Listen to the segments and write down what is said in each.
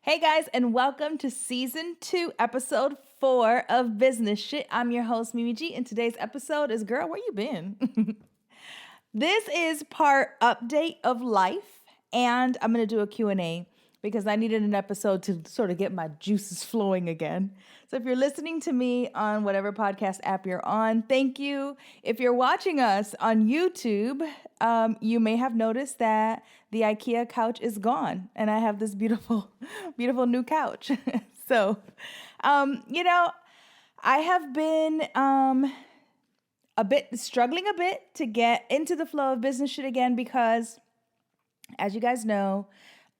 Hey guys, and welcome to season 2, episode 4 of Business Shit. I'm your host, Mimi G, and today's episode is Girl, Where You Been? This is part update of life, and I'm going to do a Q&A because I needed an episode to sort of get my juices flowing again. So if you're listening to me on whatever podcast app you're on, thank you. If you're watching us on YouTube, you may have noticed that the IKEA couch is gone, and I have this beautiful, beautiful new couch. So, I have been struggling a bit to get into the flow of business shit again because, as you guys know,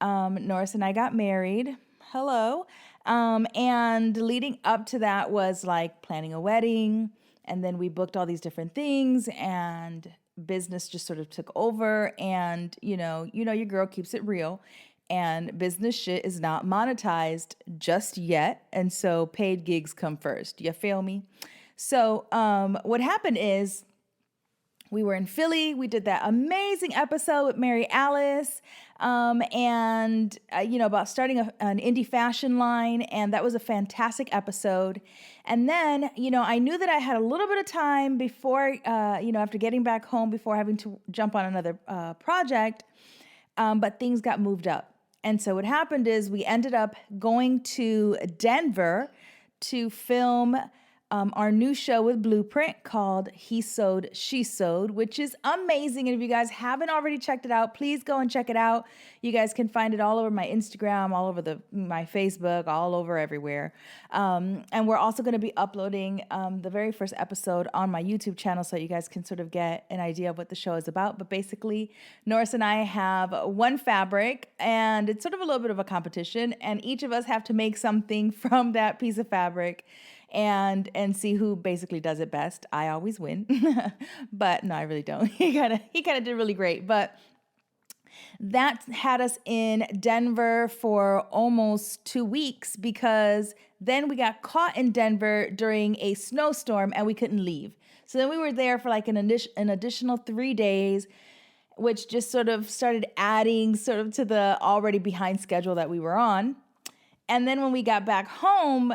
Norris and I got married. Hello. And leading up to that was like planning a wedding, and then we booked all these different things, and business just sort of took over. And your girl keeps it real, and business shit is not monetized just yet, and so paid gigs come first. You feel me? So what happened is we were in Philly. We did that amazing episode with Mary Alice, about starting an indie fashion line, and that was a fantastic episode. And then, I knew that I had a little bit of time before, after getting back home, before having to jump on another project, but things got moved up. And so what happened is we ended up going to Denver to film our new show with Blueprint called He Sewed, She Sewed, which is amazing. And if you guys haven't already checked it out, please go and check it out. You guys can find it all over my Instagram, all over my Facebook, all over everywhere. And we're also going to be uploading the very first episode on my YouTube channel so you guys can sort of get an idea of what the show is about. But basically, Norris and I have one fabric, and it's sort of a little bit of a competition, and each of us have to make something from that piece of fabric and see who basically does it best. I always win, but no, I really don't. He kind of did really great, but that had us in Denver for almost 2 weeks because then we got caught in Denver during a snowstorm and we couldn't leave. So then we were there for like an additional 3 days, which just sort of started adding sort of to the already behind schedule that we were on. And then when we got back home,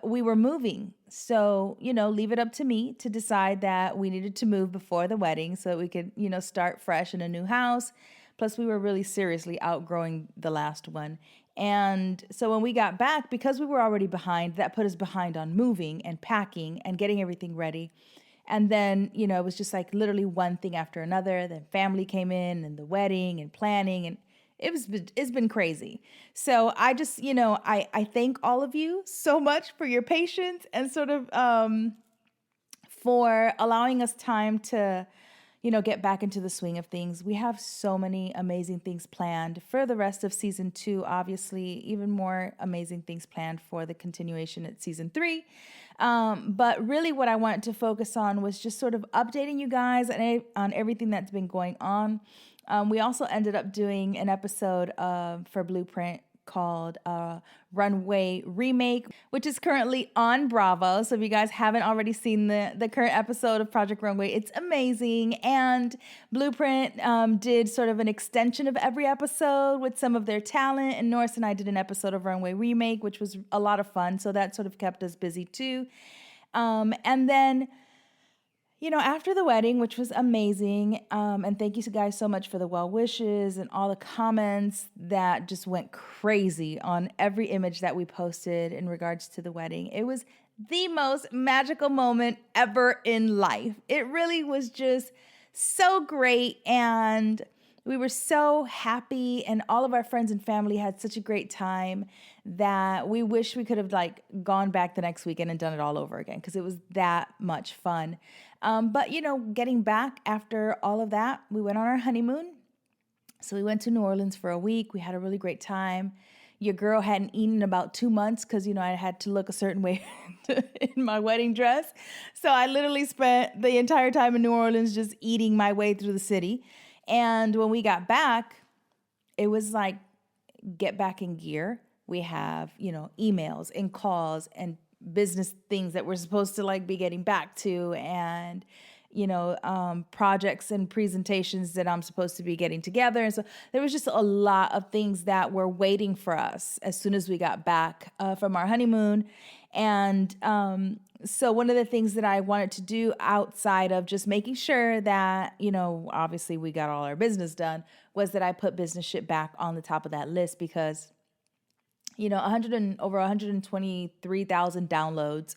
we were moving. So, leave it up to me to decide that we needed to move before the wedding so that we could, start fresh in a new house. Plus, we were really seriously outgrowing the last one. And so when we got back, because we were already behind, that put us behind on moving and packing and getting everything ready. And then, it was just like literally one thing after another. Then family came in and the wedding and planning, and it's been crazy. So I just, I thank all of you so much for your patience and sort of for allowing us time to, get back into the swing of things. We have so many amazing things planned for the rest of season 2, obviously, even more amazing things planned for the continuation at season 3. But really what I wanted to focus on was just sort of updating you guys on everything that's been going on. We also ended up doing an episode for Blueprint called Runway Remake, which is currently on Bravo. So if you guys haven't already seen the current episode of Project Runway, it's amazing. And Blueprint did sort of an extension of every episode with some of their talent. And Norris and I did an episode of Runway Remake, which was a lot of fun. So that sort of kept us busy too. And then after the wedding, which was amazing, and thank you guys so much for the well wishes and all the comments that just went crazy on every image that we posted in regards to the wedding. It was the most magical moment ever in life. It really was just so great, and we were so happy, and all of our friends and family had such a great time that we wish we could have gone back the next weekend and done it all over again because it was that much fun. But getting back after all of that, we went on our honeymoon. So we went to New Orleans for a week. We had a really great time. Your girl hadn't eaten in about 2 months because, I had to look a certain way in my wedding dress. So I literally spent the entire time in New Orleans just eating my way through the city. And when we got back, it was like, get back in gear. We have, emails and calls and business things that we're supposed to be getting back to. And projects and presentations that I'm supposed to be getting together. And so there was just a lot of things that were waiting for us as soon as we got back from our honeymoon. And so one of the things that I wanted to do outside of just making sure that, obviously we got all our business done, was that I put business shit back on the top of that list because, over 123,000 downloads,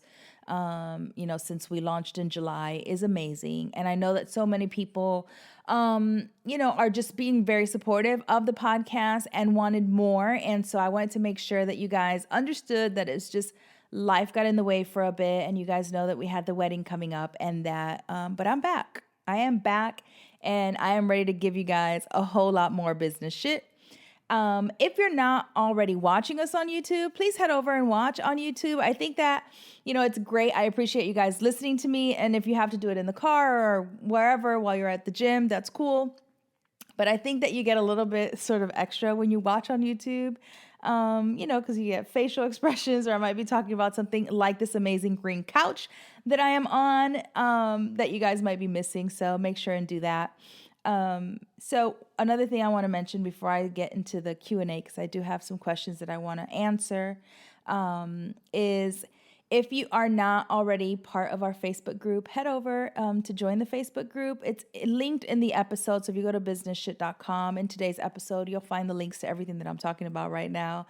since we launched in July is amazing. And I know that so many people, are just being very supportive of the podcast and wanted more. And so I wanted to make sure that you guys understood that it's just life got in the way for a bit. And you guys know that we had the wedding coming up and that, but I'm back. I am back and I am ready to give you guys a whole lot more business shit. If you're not already watching us on YouTube, please head over and watch on YouTube. I think that, it's great. I appreciate you guys listening to me. And if you have to do it in the car or wherever while you're at the gym, that's cool. But I think that you get a little bit sort of extra when you watch on YouTube, because you get facial expressions, or I might be talking about something like this amazing green couch that I am on, that you guys might be missing. So make sure and do that. So another thing I want to mention before I get into the Q&A, because I do have some questions that I want to answer, is if you are not already part of our Facebook group, head over to join the Facebook group. It's linked in the episode. So if you go to businessshit.com in today's episode, you'll find the links to everything that I'm talking about right now.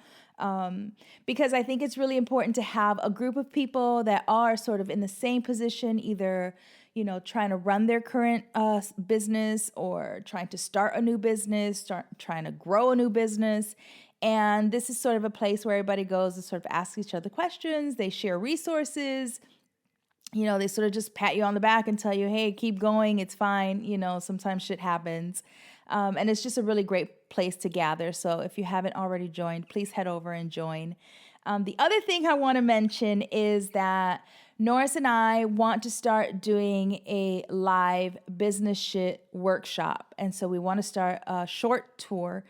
Because I think it's really important to have a group of people that are sort of in the same position, either trying to run their current business or trying to start a new business, trying to grow a new business. And this is sort of a place where everybody goes to sort of ask each other questions. They share resources. They sort of just pat you on the back and tell you, hey, keep going. It's fine. Sometimes shit happens. And it's just a really great place to gather. So if you haven't already joined, please head over and join. The other thing I want to mention is that Norris and I want to start doing a live business shit workshop. And so we want to start a short tour,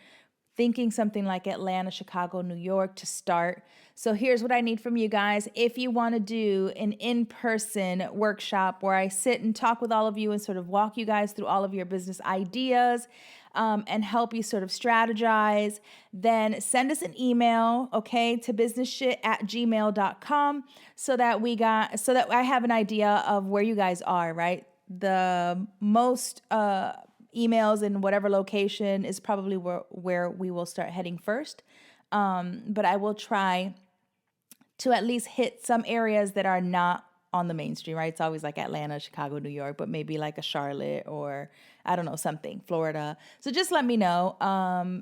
thinking something like Atlanta, Chicago, New York to start. So here's what I need from you guys. If you want to do an in-person workshop where I sit and talk with all of you and sort of walk you guys through all of your business ideas, and help you sort of strategize, then send us an email, okay, to businessshit@gmail.com so that I have an idea of where you guys are, right? The most emails in whatever location is probably where we will start heading first. But I will try to at least hit some areas that are not on the mainstream, right? It's always like Atlanta, Chicago, New York, but maybe like a Charlotte or I don't know, something, Florida. So just let me know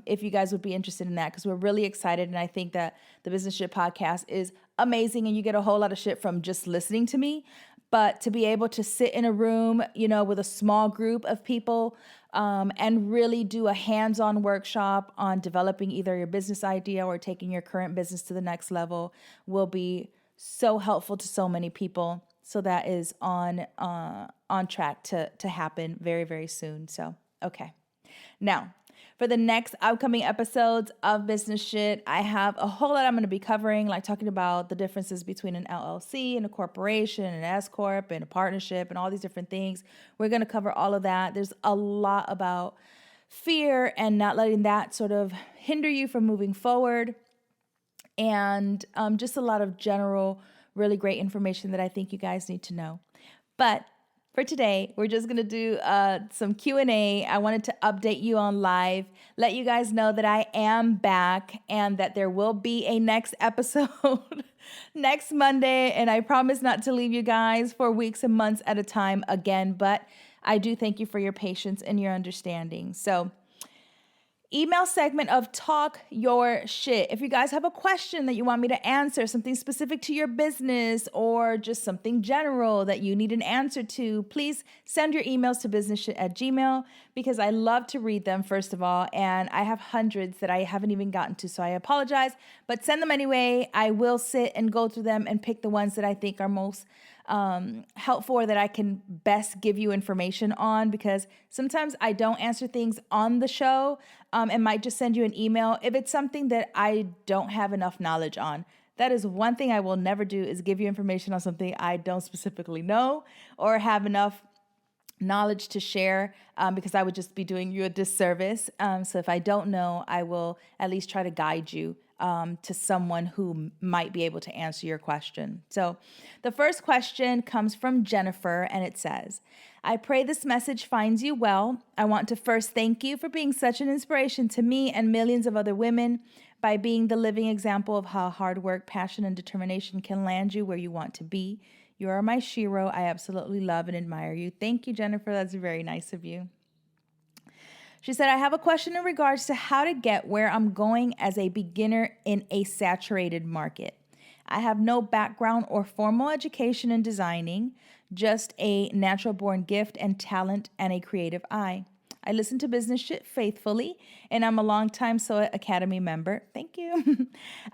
if you guys would be interested in that, because we're really excited. And I think that the Business Shit podcast is amazing and you get a whole lot of shit from just listening to me. But to be able to sit in a room, with a small group of people and really do a hands-on workshop on developing either your business idea or taking your current business to the next level will be so helpful to so many people. So that is on track to happen very, very soon. So, okay. Now, for the next upcoming episodes of Business Shit, I have a whole lot I'm going to be covering, like talking about the differences between an LLC and a corporation, an S Corp and a partnership and all these different things. We're going to cover all of that. There's a lot about fear and not letting that sort of hinder you from moving forward. And just a lot of general, really great information that I think you guys need to know. But for today, we're just going to do some Q&A. I wanted to update you on live, let you guys know that I am back and that there will be a next episode next Monday. And I promise not to leave you guys for weeks and months at a time again, but I do thank you for your patience and your understanding. So email segment of Talk Your Shit. If you guys have a question that you want me to answer, something specific to your business or just something general that you need an answer to, please send your emails to businessshit@gmail because I love to read them, first of all, and I have hundreds that I haven't even gotten to, so I apologize, but send them anyway. I will sit and go through them and pick the ones that I think are most helpful or that I can best give you information on, because sometimes I don't answer things on the show and might just send you an email if it's something that I don't have enough knowledge on. That is one thing I will never do, is give you information on something I don't specifically know or have enough knowledge to share because I would just be doing you a disservice. So if I don't know, I will at least try to guide you to someone who might be able to answer your question. So the first question comes from Jennifer, and it says, I pray this message finds you well. I want to first thank you for being such an inspiration to me and millions of other women by being the living example of how hard work, passion, and determination can land you where you want to be. You are my shero. I absolutely love and admire you. Thank you, Jennifer. That's very nice of you. She said, I have a question in regards to how to get where I'm going as a beginner in a saturated market. I have no background or formal education in designing, just a natural born gift and talent and a creative eye. I listen to Business Shit faithfully, and I'm a longtime SOA Academy member. Thank you.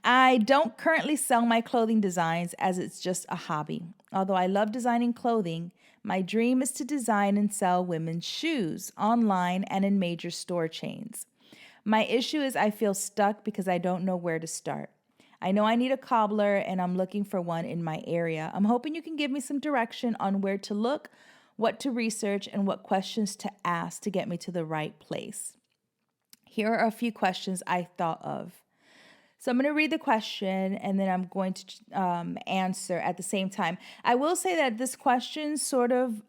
I don't currently sell my clothing designs as it's just a hobby. Although I love designing clothing, my dream is to design and sell women's shoes online and in major store chains. My issue is I feel stuck because I don't know where to start. I know I need a cobbler and I'm looking for one in my area. I'm hoping you can give me some direction on where to look, what to research, and what questions to ask to get me to the right place. Here are a few questions I thought of. So I'm going to read the question and then I'm going to answer at the same time. I will say that this question sort of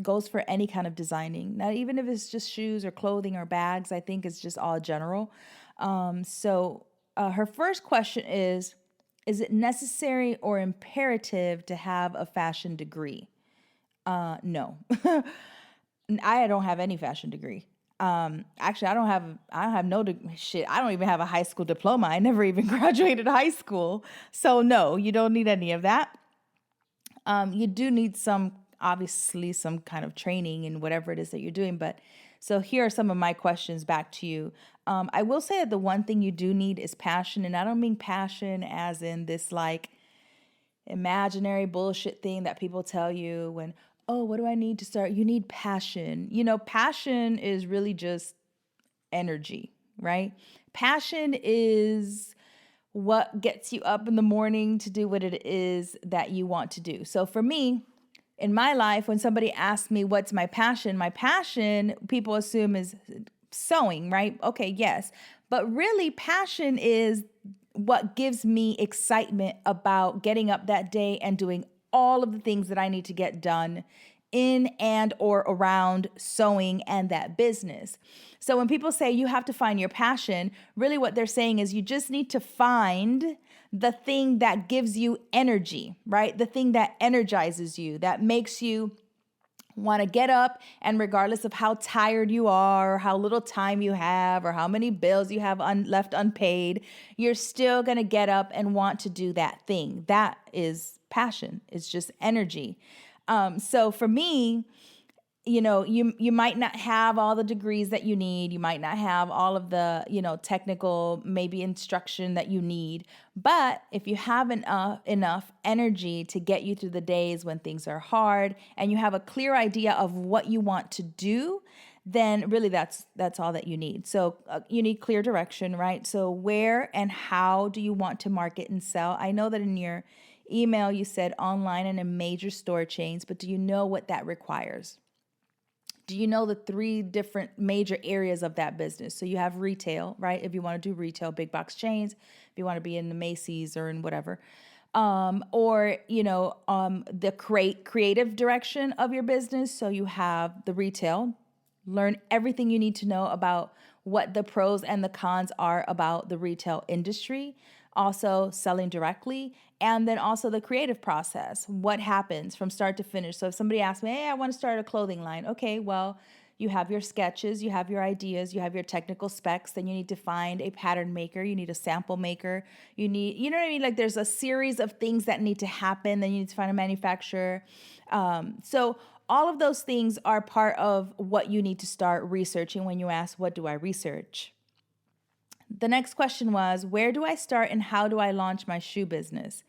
goes for any kind of designing, not even if it's just shoes or clothing or bags. I think it's just all general. Her first question is it necessary or imperative to have a fashion degree? No. I don't have any fashion degree. Actually, I don't have no shit. I don't even have a high school diploma. I never even graduated high school. So no, you don't need any of that. You do need obviously some kind of training in whatever it is that you're doing. But so here are some of my questions back to you. I will say that the one thing you do need is passion. And I don't mean passion as in this like imaginary bullshit thing that people tell you when, oh, what do I need to start? You need passion. Passion is really just energy, right? Passion is what gets you up in the morning to do what it is that you want to do. So for me, in my life, when somebody asks me what's my passion, people assume is sewing, right? Okay, yes. But really, passion is what gives me excitement about getting up that day and doing all of the things that I need to get done in and or around sewing and that business. So when people say you have to find your passion, really what they're saying is you just need to find the thing that gives you energy, right? The thing that energizes you, that makes you want to get up, and regardless of how tired you are, or how little time you have, or how many bills you have left unpaid, you're still going to get up and want to do that thing. That is passion. It's just energy. So for me, you might not have all the degrees that you need. You might not have all of the, technical, maybe instruction that you need. But if you have enough energy to get you through the days when things are hard and you have a clear idea of what you want to do, then really that's all that you need. So you need clear direction, right? So where and how do you want to market and sell? I know that in your email you said online and in major store chains, but do you know what that requires? Do you know the 3 different major areas of that business? So you have retail, right? If you want to do retail, big box chains, if you want to be in the Macy's or in whatever, or the creative direction of your business. So you have the retail, learn everything you need to know about what the pros and the cons are about the retail industry, also selling directly, and then also the creative process. What happens from start to finish? So if somebody asks me, hey, I want to start a clothing line. Okay, well, you have your sketches, you have your ideas, you have your technical specs, then you need to find a pattern maker, you need a sample maker, you need, you know what I mean? Like there's a series of things that need to happen, then you need to find a manufacturer. So all of those things are part of what you need to start researching when you ask, what do I research? The next question was, where do I start and how do I launch my shoe business?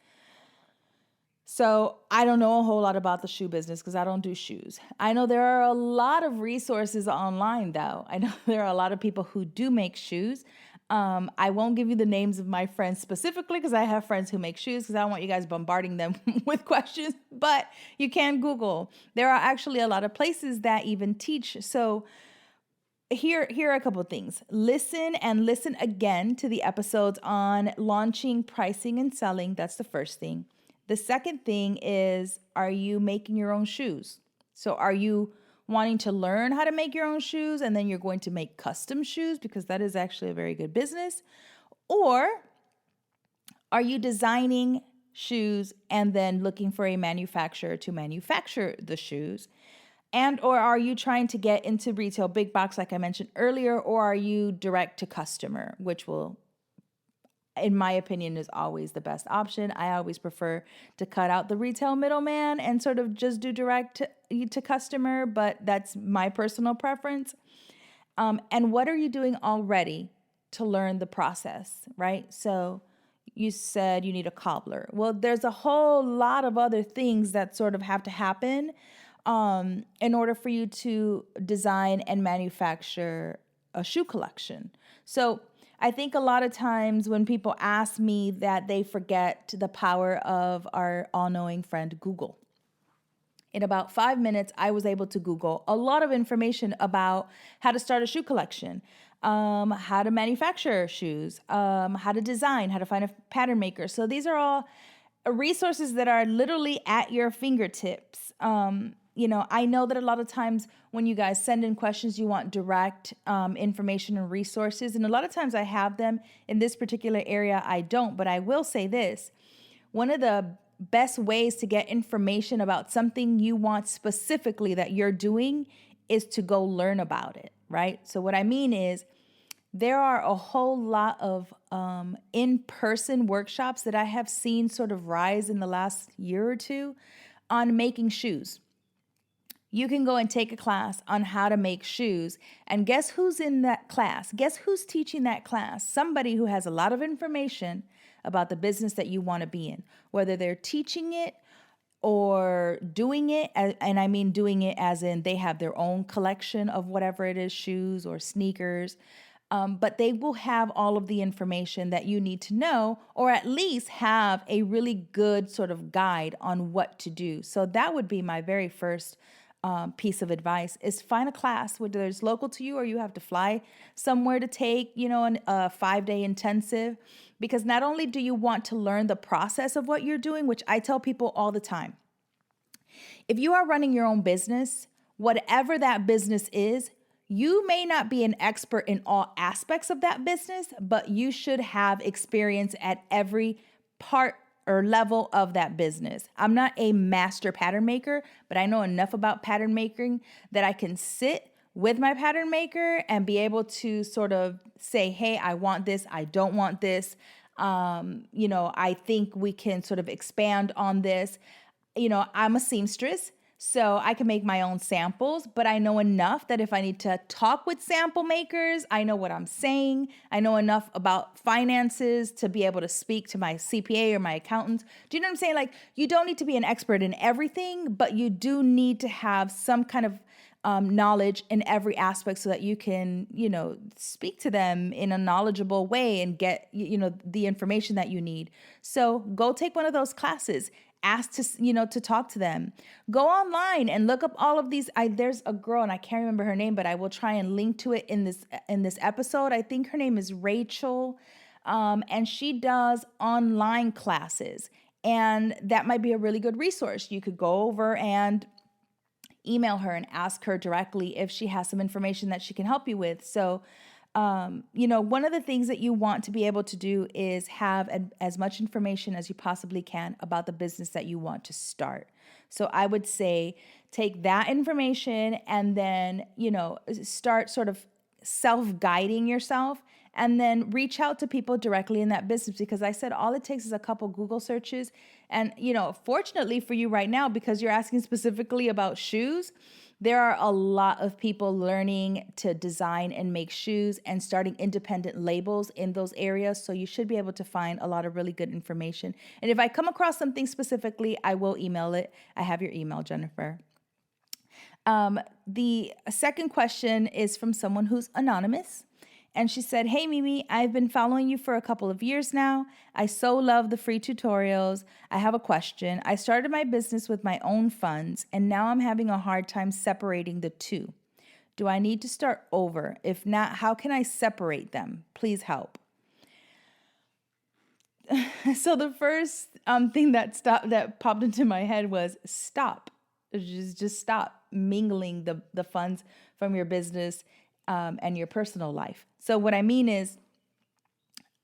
So I don't know a whole lot about the shoe business because I don't do shoes. I know there are a lot of resources online though. I know there are a lot of people who do make shoes. I won't give you the names of my friends specifically because I have friends who make shoes because I don't want you guys bombarding them with questions, but you can Google. There are actually a lot of places that even teach. So here are a couple of things. Listen and listen again to the episodes on launching, pricing, and selling. That's the first thing. The second thing is, are you making your own shoes? So are you wanting to learn how to make your own shoes and then you're going to make custom shoes because that is actually a very good business? Or are you designing shoes and then looking for a manufacturer to manufacture the shoes? And or are you trying to get into retail big box like I mentioned earlier, or are you direct to customer, which will, in my opinion, is always the best option. I always prefer to cut out the retail middleman and sort of just do direct to customer, but that's my personal preference. And what are you doing already to learn the process, right? So you said you need a cobbler. Well, there's a whole lot of other things that sort of have to happen in order for you to design and manufacture a shoe collection. So I think a lot of times when people ask me that, they forget the power of our all-knowing friend Google. In about 5 minutes, I was able to Google a lot of information about how to start a shoe collection, how to manufacture shoes, how to design, how to find a pattern maker. So these are all resources that are literally at your fingertips. I know that a lot of times when you guys send in questions, you want direct information and resources. And a lot of times I have them. In this particular area, I don't. But I will say this. One of the best ways to get information about something you want specifically that you're doing is to go learn about it, right? So what I mean is there are a whole lot of in-person workshops that I have seen sort of rise in the last year or two on making shoes. You can go and take a class on how to make shoes. And guess who's in that class? Guess who's teaching that class? Somebody who has a lot of information about the business that you want to be in, whether they're teaching it or doing it. And I mean doing it as in they have their own collection of whatever it is, shoes or sneakers. But they will have all of the information that you need to know, or at least have a really good sort of guide on what to do. So that would be my very first piece of advice is find a class, whether it's local to you or you have to fly somewhere to take, a 5-day intensive, because not only do you want to learn the process of what you're doing, which I tell people all the time, if you are running your own business, whatever that business is, you may not be an expert in all aspects of that business, but you should have experience at every part or level of that business. I'm not a master pattern maker, but I know enough about pattern making that I can sit with my pattern maker and be able to sort of say, hey, I want this, I don't want this. I think we can sort of expand on this. I'm a seamstress, so I can make my own samples, but I know enough that if I need to talk with sample makers, I know what I'm saying. I know enough about finances to be able to speak to my CPA or my accountant. Do you know what I'm saying? Like, you don't need to be an expert in everything, but you do need to have some kind of knowledge in every aspect so that you can, speak to them in a knowledgeable way and get, the information that you need. So go take one of those classes. Ask to talk to them. Go online and look up all of these. There's a girl and I can't remember her name, but I will try and link to it in this episode. I think her name is Rachel, and she does online classes, and that might be a really good resource. You could go over and email her and ask her directly if she has some information that she can help you with. So, one of the things that you want to be able to do is have as much information as you possibly can about the business that you want to start. So I would say take that information and then, start sort of self-guiding yourself, and then reach out to people directly in that business, because I said all it takes is a couple Google searches. And, fortunately for you right now, because you're asking specifically about shoes, there are a lot of people learning to design and make shoes and starting independent labels in those areas. So you should be able to find a lot of really good information. And if I come across something specifically, I will email it. I have your email, Jennifer. The second question is from someone who's anonymous. And she said, "Hey, Mimi, I've been following you for a couple of years now. I so love the free tutorials. I have a question. I started my business with my own funds, and now I'm having a hard time separating the two. Do I need to start over? If not, how can I separate them? Please help." So the first thing that popped into my head was stop. Just stop mingling the funds from your business and your personal life. So what I mean is,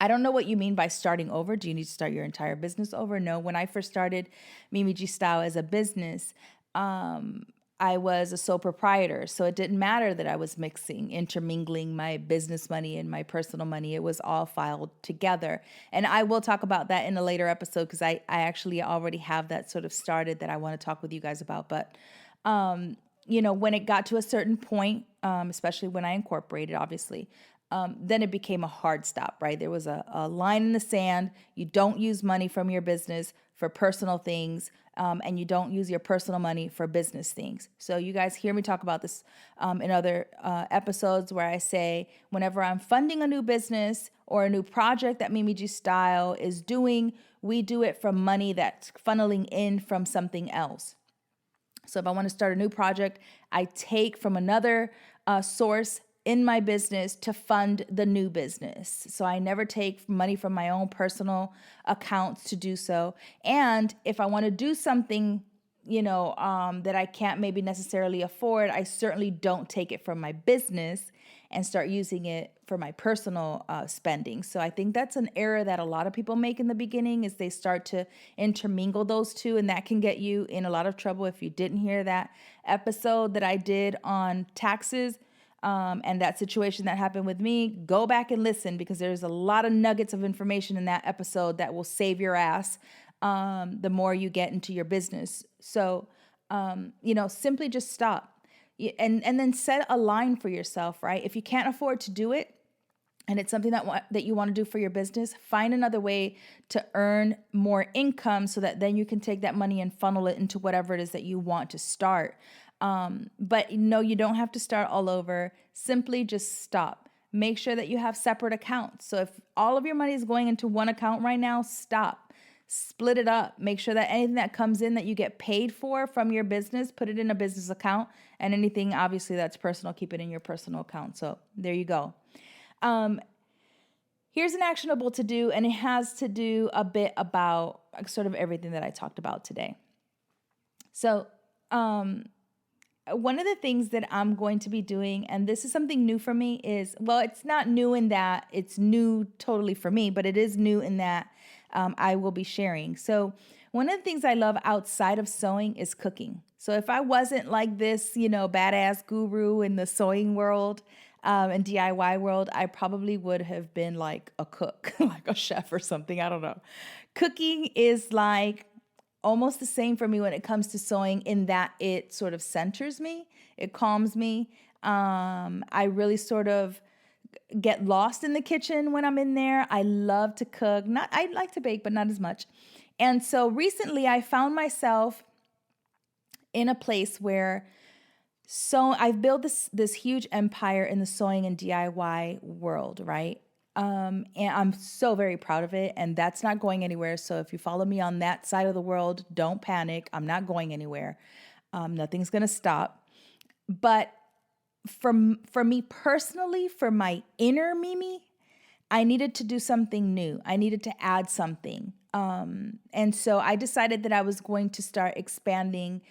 I don't know what you mean by starting over. Do you need to start your entire business over? No. When I first started Mimi G Style as a business, I was a sole proprietor. So it didn't matter that I was intermingling my business money and my personal money. It was all filed together. And I will talk about that in a later episode because I actually already have that sort of started that I want to talk with you guys about. But, when it got to a certain point, especially when I incorporated, obviously, then it became a hard stop, right? There was a line in the sand. You don't use money from your business for personal things, and you don't use your personal money for business things. So you guys hear me talk about this in other episodes where I say whenever I'm funding a new business or a new project that Mimi G Style is doing, we do it from money that's funneling in from something else. So if I want to start a new project, I take from another source in my business to fund the new business. So I never take money from my own personal accounts to do so. And if I want to do something, that I can't maybe necessarily afford, I certainly don't take it from my business and start using it for my personal spending. So I think that's an error that a lot of people make in the beginning is they start to intermingle those two, and that can get you in a lot of trouble. If you didn't hear that episode that I did on taxes, and that situation that happened with me, go back and listen because there's a lot of nuggets of information in that episode that will save your ass the more you get into your business. So, simply just stop and then set a line for yourself, right? If you can't afford to do it and it's something that you want to do for your business, find another way to earn more income so that then you can take that money and funnel it into whatever it is that you want to start. But no, you don't have to start all over. Simply just stop. Make sure that you have separate accounts. So if all of your money is going into one account right now, stop. Split it up. Make sure that anything that comes in that you get paid for from your business, put it in a business account. And anything, obviously, that's personal, keep it in your personal account. So there you go. Here's an actionable to do, and it has to do a bit about sort of everything that I talked about today. So, one of the things that I'm going to be doing, and this is something new for me, is, well, it's not new in that it's new totally for me, but it is new in that I will be sharing. So one of the things I love outside of sewing is cooking. So if I wasn't like this, badass guru in the sewing world and DIY world, I probably would have been like a cook, like a chef or something. I don't know. Cooking is like almost the same for me when it comes to sewing in that it sort of centers me. It calms me. I really sort of get lost in the kitchen when I'm in there. I love to cook. I like to bake, but not as much. And so recently I found myself in a place where I've built this huge empire in the sewing and DIY world, right? And I'm so very proud of it, and that's not going anywhere. So if you follow me on that side of the world, don't panic. I'm not going anywhere. Nothing's going to stop. But for me personally, for my inner Mimi, I needed to do something new. I needed to add something. And so I decided that I was going to start expanding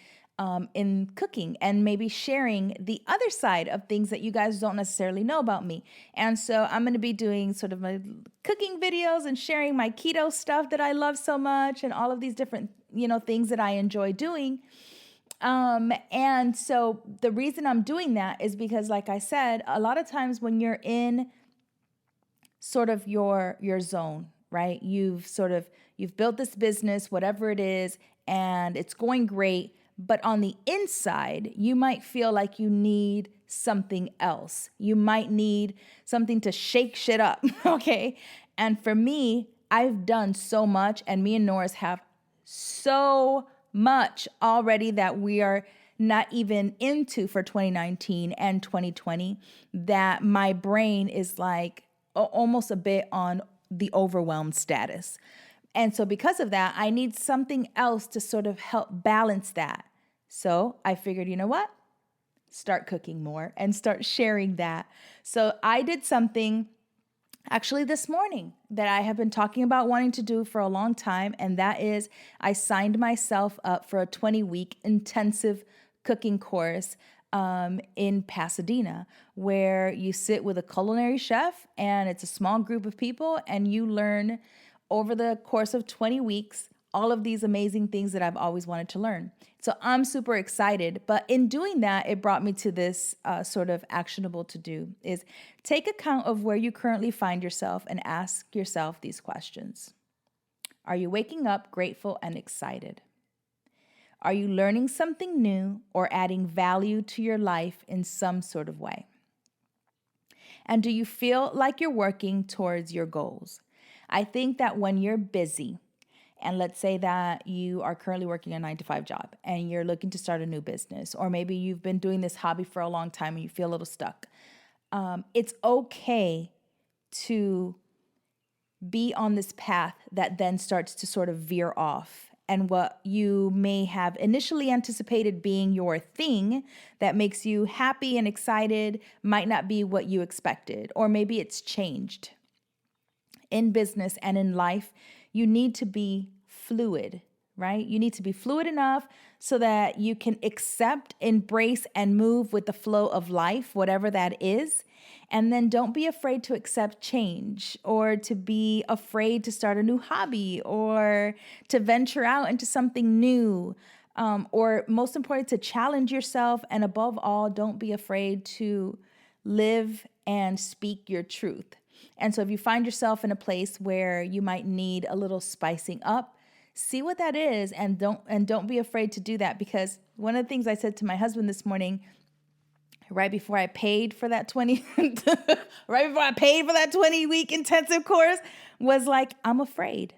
in cooking and maybe sharing the other side of things that you guys don't necessarily know about me. And so I'm going to be doing sort of my cooking videos and sharing my keto stuff that I love so much and all of these different, things that I enjoy doing. And so the reason I'm doing that is because, like I said, a lot of times when you're in sort of your zone, right? You've built this business, whatever it is, and it's going great. But on the inside, you might feel like you need something else. You might need something to shake shit up, okay? And for me, I've done so much, and me and Norris have so much already that we are not even into for 2019 and 2020, that my brain is like almost a bit on the overwhelmed status. And so because of that, I need something else to sort of help balance that. So I figured, you know what? Start cooking more and start sharing that. So I did something actually this morning that I have been talking about wanting to do for a long time, and that is I signed myself up for a 20-week intensive cooking course in Pasadena, where you sit with a culinary chef and it's a small group of people and you learn over the course of 20 weeks all of these amazing things that I've always wanted to learn. So I'm super excited. But in doing that, it brought me to this sort of actionable to do is take account of where you currently find yourself and ask yourself these questions. Are you waking up grateful and excited? Are you learning something new or adding value to your life in some sort of way? And do you feel like you're working towards your goals? I think that when you're busy, and let's say that you are currently working a 9-to-5 job and you're looking to start a new business, or maybe you've been doing this hobby for a long time and you feel a little stuck. It's okay to be on this path that then starts to sort of veer off. And what you may have initially anticipated being your thing that makes you happy and excited might not be what you expected, or maybe it's changed. In business and in life, you need to be fluid, right? You need to be fluid enough so that you can accept, embrace, and move with the flow of life, whatever that is. And then don't be afraid to accept change or to be afraid to start a new hobby or to venture out into something new. Or most important, to challenge yourself. And above all, don't be afraid to live and speak your truth. And so if you find yourself in a place where you might need a little spicing up, see what that is and don't be afraid to do that. Because one of the things I said to my husband this morning, right before I paid for that 20-week intensive course, was like, I'm afraid.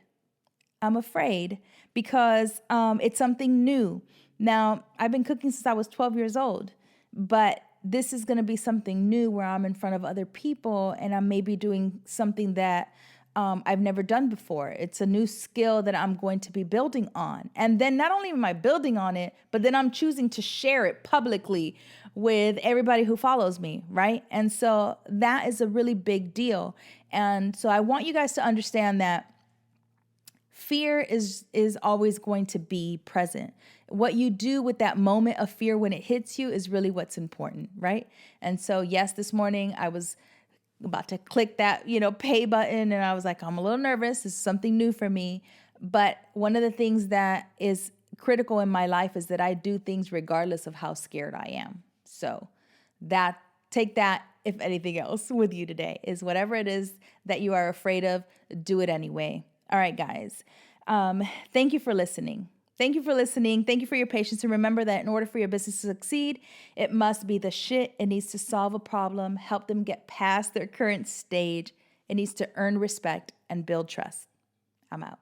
I'm afraid because it's something new. Now, I've been cooking since I was 12 years old, but this is going to be something new where I'm in front of other people and I'm maybe doing something that I've never done before. It's a new skill that I'm going to be building on. And then not only am I building on it, but then I'm choosing to share it publicly with everybody who follows me, right? And so that is a really big deal. And so I want you guys to understand that fear is always going to be present. What you do with that moment of fear when it hits you is really what's important, right? And so, yes, this morning I was about to click that, pay button, and I was like, I'm a little nervous. This is something new for me. But one of the things that is critical in my life is that I do things regardless of how scared I am. So take that, if anything else, with you today, is whatever it is that you are afraid of, do it anyway. All right, guys. Thank you for listening. Thank you for listening. Thank you for your patience. And remember that in order for your business to succeed, it must be the shit. It needs to solve a problem, help them get past their current stage. It needs to earn respect and build trust. I'm out.